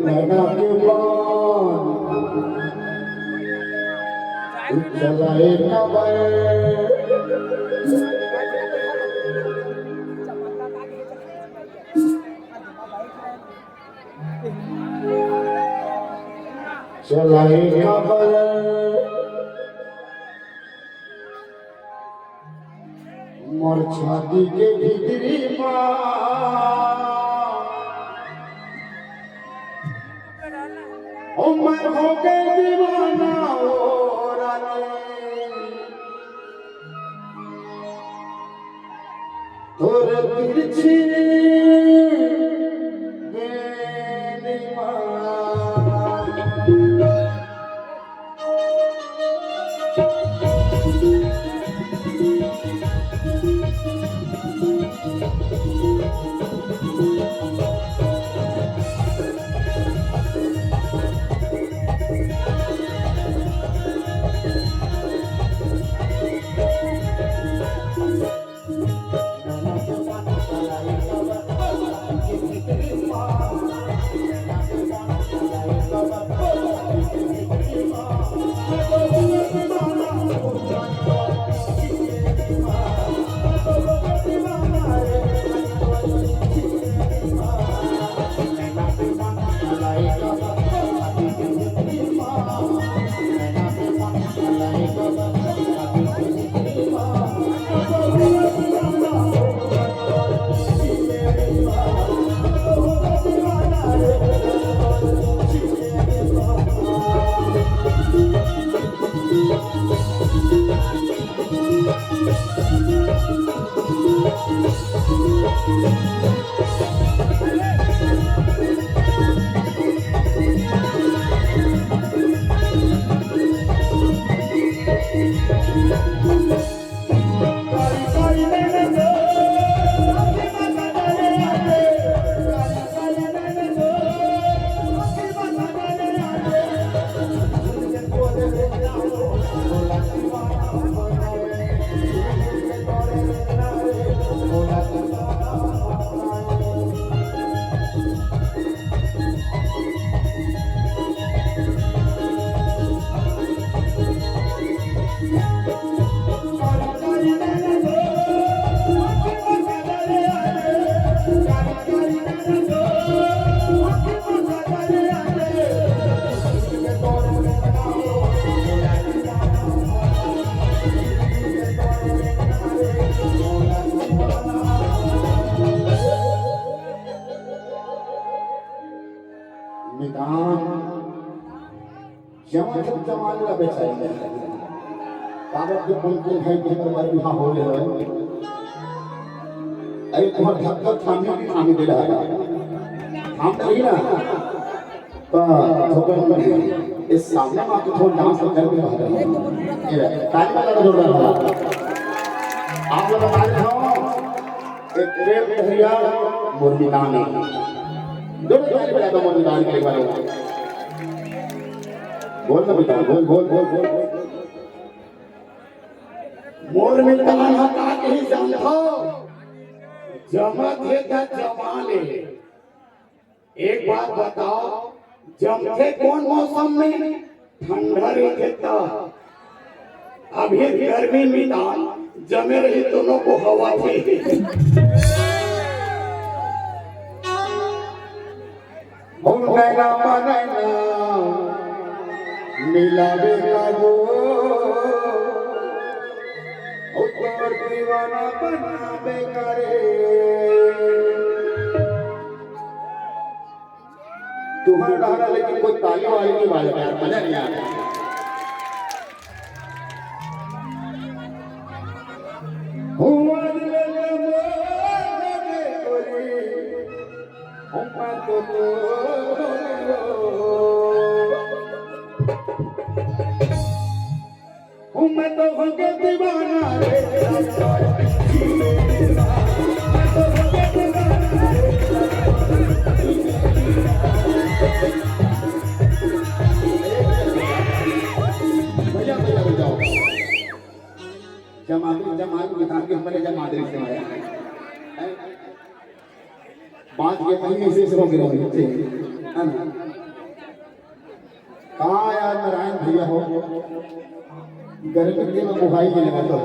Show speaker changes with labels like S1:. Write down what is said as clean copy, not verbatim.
S1: नैना के बान चलाए खबर चलाए खबर मोर छाती के भीतरी ओ मैं हो के दीवाना ओ रानी तोर तिरछी बेनीमा जमाल जमाल ला बेचारी कागज के पुल है के पर बिहा हो रे आई तोहर धक्का थामी दे रहा है हम नहीं ना तो ठोकर इस सामने में तो थोड़ा डांस कर के रहा है ये ताली वाला जोड़ रहा है आप लोग बता रहे हो एक प्रेम भैया मुरली नाम है दोनों ताली बजा दो मुरली नाम के बारे बोल ना बेटा बोल मोर में तान हटा के ही जानता जमत है क्या जमाने एक बात बताओ जमते कौन मौसम में ठंडा रहता अभी गर्मी में दान जमे रही दोनों को हवा थी हम नैना मनैना मिलावे लागो और दीवाना बनावे करे तुम्हारा डाला लेकिन कोई ताली वाली नहीं बाजा यार मजा नहीं आ रहा मैं तो हो गया दीवाना रे मैं तो हो गया दीवाना भैया भैया बजाओ जमादरी बता के हमने जमादरी से आया बात ये महीने से हो गए है ना कहाँ यार नारायण भैया हो गर्मी के दिन में मोबाइल नहीं लगा तो